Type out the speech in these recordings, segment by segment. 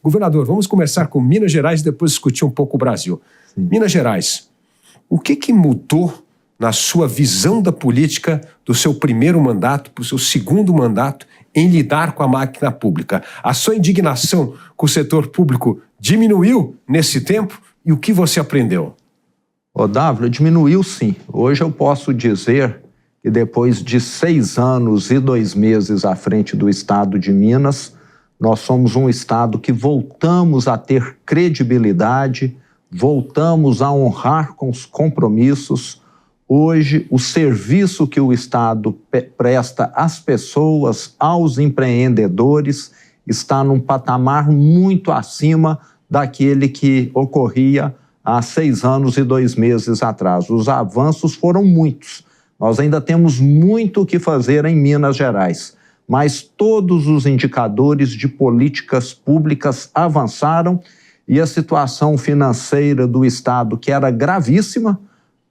Governador, vamos começar com Minas Gerais e depois discutir um pouco o Brasil. Sim. Minas Gerais, o que mudou na sua visão da política do seu primeiro mandato para o seu segundo mandato em lidar com a máquina pública? A sua indignação com o setor público diminuiu nesse tempo e o que você aprendeu? Dávila, diminuiu sim. Hoje eu posso dizer que depois de 6 anos e 2 meses à frente do estado de Minas, nós somos um estado que voltamos a ter credibilidade, voltamos a honrar com os compromissos. Hoje, o serviço que o estado presta às pessoas, aos empreendedores, está num patamar muito acima daquele que ocorria há 6 anos e 2 meses atrás. Os avanços foram muitos. Nós ainda temos muito o que fazer em Minas Gerais, mas todos os indicadores de políticas públicas avançaram e a situação financeira do estado, que era gravíssima,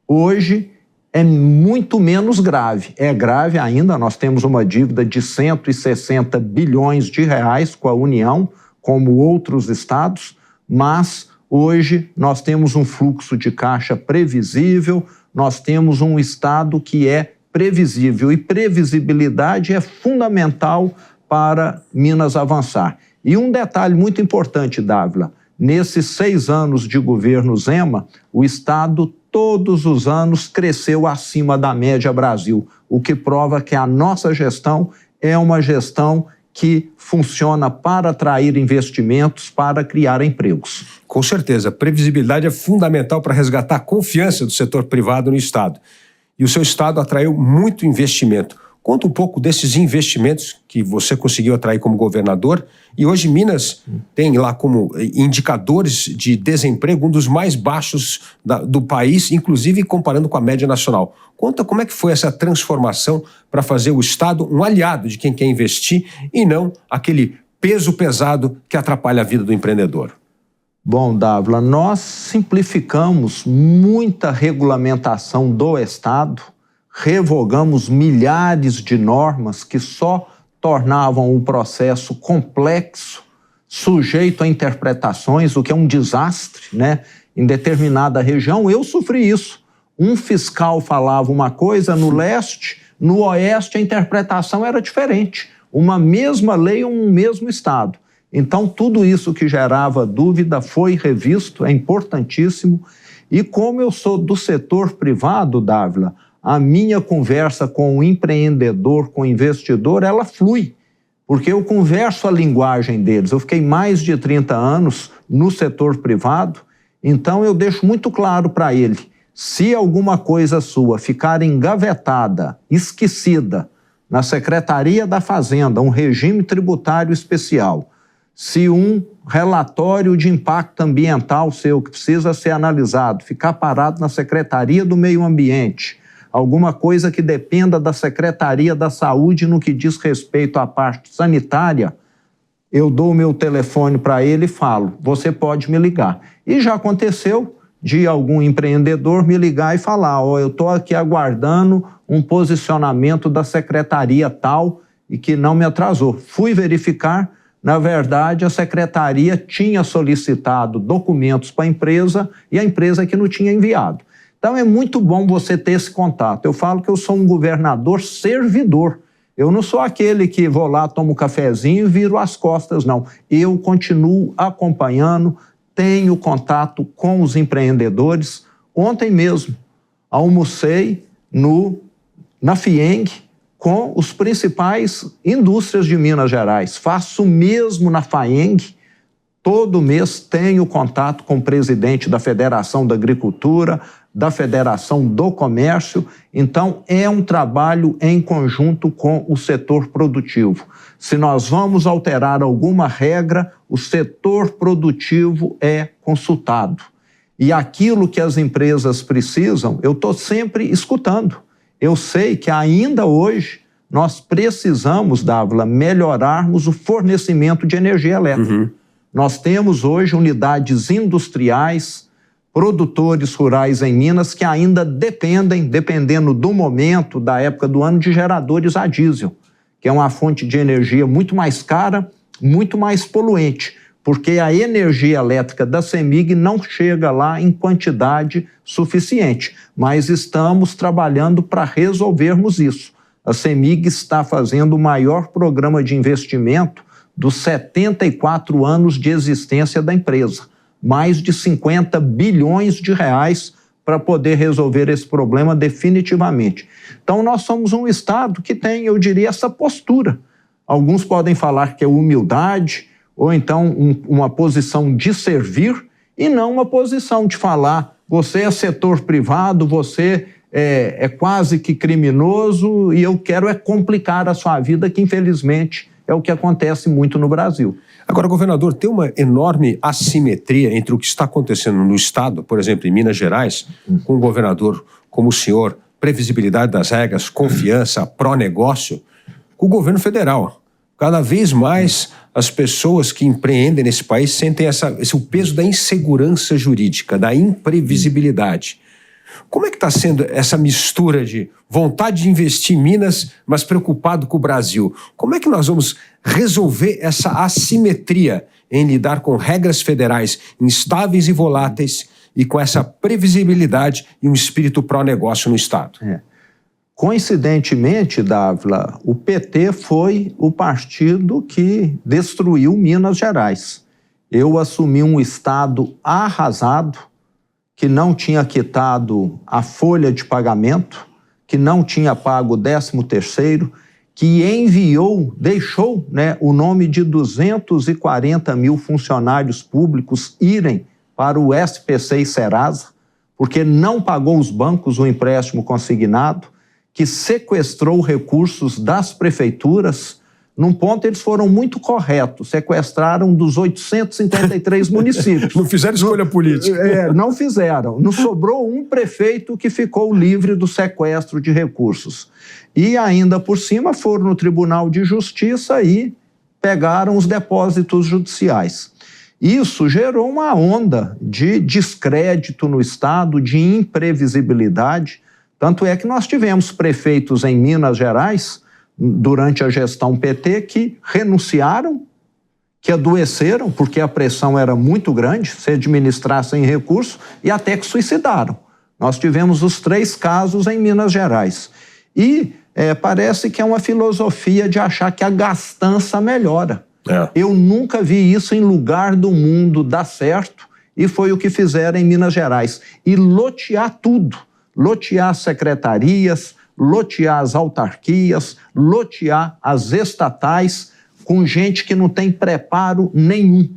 hoje é muito menos grave. É grave ainda, nós temos uma dívida de 160 bilhões de reais com a União, como outros estados, mas hoje nós temos um fluxo de caixa previsível, nós temos um estado que é previsível e previsibilidade é fundamental para Minas avançar. E um detalhe muito importante, Dávila, nesses 6 anos de governo Zema, o estado todos os anos cresceu acima da média Brasil, o que prova que a nossa gestão é uma gestão que funciona para atrair investimentos, para criar empregos. Com certeza, a previsibilidade é fundamental para resgatar a confiança do setor privado no estado. E o seu estado atraiu muito investimento. Conta um pouco desses investimentos que você conseguiu atrair como governador. E hoje Minas tem lá como indicadores de desemprego um dos mais baixos do país, inclusive comparando com a média nacional. Conta como é que foi essa transformação para fazer o estado um aliado de quem quer investir e não aquele peso pesado que atrapalha a vida do empreendedor. Bom, Dávila, nós simplificamos muita regulamentação do estado, revogamos milhares de normas que só tornavam o processo complexo, sujeito a interpretações, o que é um desastre, né? Em determinada região, eu sofri isso. Um fiscal falava uma coisa no leste, no oeste a interpretação era diferente. Uma mesma lei, um mesmo estado. Então, tudo isso que gerava dúvida foi revisto, é importantíssimo. E como eu sou do setor privado, Dávila, a minha conversa com o empreendedor, com o investidor, ela flui, porque eu converso a linguagem deles. Eu fiquei mais de 30 anos no setor privado, então eu deixo muito claro para ele, se alguma coisa sua ficar engavetada, esquecida, na Secretaria da Fazenda, um regime tributário especial, se um relatório de impacto ambiental seu, que precisa ser analisado, ficar parado na Secretaria do Meio Ambiente, alguma coisa que dependa da Secretaria da Saúde no que diz respeito à parte sanitária, eu dou o meu telefone para ele e falo, você pode me ligar. E já aconteceu de algum empreendedor me ligar e falar, eu estou aqui aguardando um posicionamento da secretaria tal e que não me atrasou. Fui verificar, na verdade, a secretaria tinha solicitado documentos para a empresa e a empresa que não tinha enviado. Então é muito bom você ter esse contato. Eu falo que eu sou um governador servidor. Eu não sou aquele que vou lá, tomo um cafezinho e viro as costas, não. Eu continuo acompanhando, tenho contato com os empreendedores. Ontem mesmo, almocei na FIENG com os principais indústrias de Minas Gerais. Faço o mesmo na FAENG. Todo mês tenho contato com o presidente da Federação da Agricultura, da Federação do Comércio. Então, é um trabalho em conjunto com o setor produtivo. Se nós vamos alterar alguma regra, o setor produtivo é consultado. E aquilo que as empresas precisam, eu estou sempre escutando. Eu sei que ainda hoje nós precisamos, Dávila, melhorarmos o fornecimento de energia elétrica. Nós temos hoje unidades industriais, produtores rurais em Minas que ainda dependem, dependendo do momento, da época do ano, de geradores a diesel, que é uma fonte de energia muito mais cara, muito mais poluente. porque a energia elétrica da CEMIG não chega lá em quantidade suficiente, mas estamos trabalhando para resolvermos isso. A CEMIG está fazendo o maior programa de investimento dos 74 anos de existência da empresa, mais de 50 bilhões de reais para poder resolver esse problema definitivamente. Então, nós somos um Estado que tem, eu diria, essa postura. Alguns podem falar que é humildade, ou então uma posição de servir, e não uma posição de falar, você é setor privado, você é quase que criminoso, e eu quero complicar a sua vida, que infelizmente é o que acontece muito no Brasil. Agora, governador, tem uma enorme assimetria entre o que está acontecendo no Estado, por exemplo, em Minas Gerais, com um governador como o senhor, previsibilidade das regras, confiança, pró-negócio, com o governo federal. Cada vez mais as pessoas que empreendem nesse país sentem o peso da insegurança jurídica, da imprevisibilidade. Como é que está sendo essa mistura de vontade de investir em Minas, mas preocupado com o Brasil? Como é que nós vamos resolver essa assimetria em lidar com regras federais instáveis e voláteis e com essa previsibilidade e um espírito pró-negócio no Estado? Coincidentemente, Dávila, o PT foi o partido que destruiu Minas Gerais. Eu assumi um Estado arrasado, que não tinha quitado a folha de pagamento, que não tinha pago o 13º, que deixou o nome de 240 mil funcionários públicos irem para o SPC e Serasa, porque não pagou os bancos o empréstimo consignado, que sequestrou recursos das prefeituras. Num ponto, eles foram muito corretos, sequestraram dos 833 municípios. Não fizeram escolha política. Não fizeram. Não sobrou um prefeito que ficou livre do sequestro de recursos. E ainda por cima foram no Tribunal de Justiça e pegaram os depósitos judiciais. Isso gerou uma onda de descrédito no Estado, de imprevisibilidade. Tanto é que nós tivemos prefeitos em Minas Gerais, durante a gestão PT, que renunciaram, que adoeceram, porque a pressão era muito grande, se administrar sem recurso, e até que suicidaram. Nós tivemos os 3 casos em Minas Gerais. E parece que é uma filosofia de achar que a gastança melhora. Eu nunca vi isso em lugar do mundo dar certo, e foi o que fizeram em Minas Gerais. E lotear tudo. Lotear as secretarias, lotear as autarquias, lotear as estatais com gente que não tem preparo nenhum.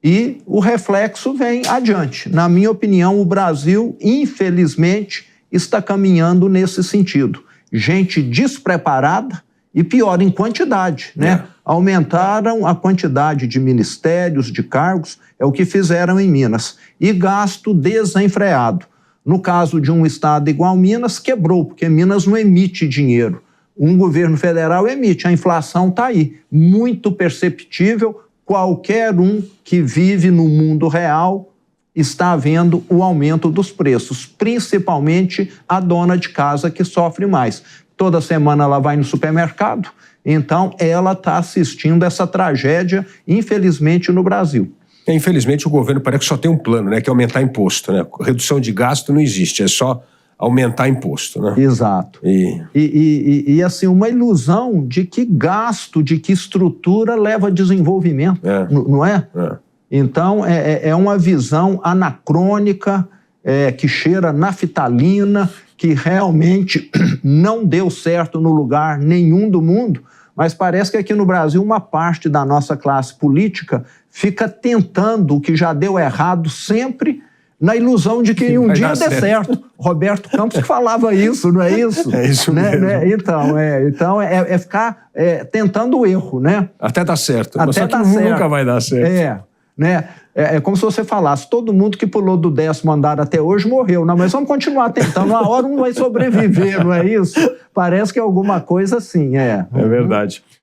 E o reflexo vem adiante. Na minha opinião, o Brasil, infelizmente, está caminhando nesse sentido. Gente despreparada e pior, em quantidade, né? Aumentaram a quantidade de ministérios, de cargos, é o que fizeram em Minas. E gasto desenfreado. No caso de um estado igual Minas, quebrou, porque Minas não emite dinheiro. Um governo federal emite, a inflação está aí, muito perceptível. Qualquer um que vive no mundo real está vendo o aumento dos preços, principalmente a dona de casa que sofre mais. Toda semana ela vai no supermercado, então ela está assistindo essa tragédia, infelizmente, no Brasil. Infelizmente, o governo parece que só tem um plano, né, que é aumentar imposto, né? Redução de gasto não existe, é só aumentar imposto, né? Exato. E assim, uma ilusão de que gasto, de que estrutura leva a desenvolvimento, não é? Então, é uma visão anacrônica, que cheira naftalina, que realmente não deu certo no lugar nenhum do mundo, mas parece que aqui no Brasil uma parte da nossa classe política fica tentando o que já deu errado sempre, na ilusão de que um dia dê certo. Roberto Campos que falava isso, não é isso? É isso mesmo. Então é ficar tentando o erro, né? Até dar certo. Até só que dar certo. Nunca vai dar certo. É como se você falasse, todo mundo que pulou do 10º andar até hoje morreu. Não, mas vamos continuar tentando, uma hora um vai sobreviver, não é isso? Parece que é alguma coisa assim, É verdade.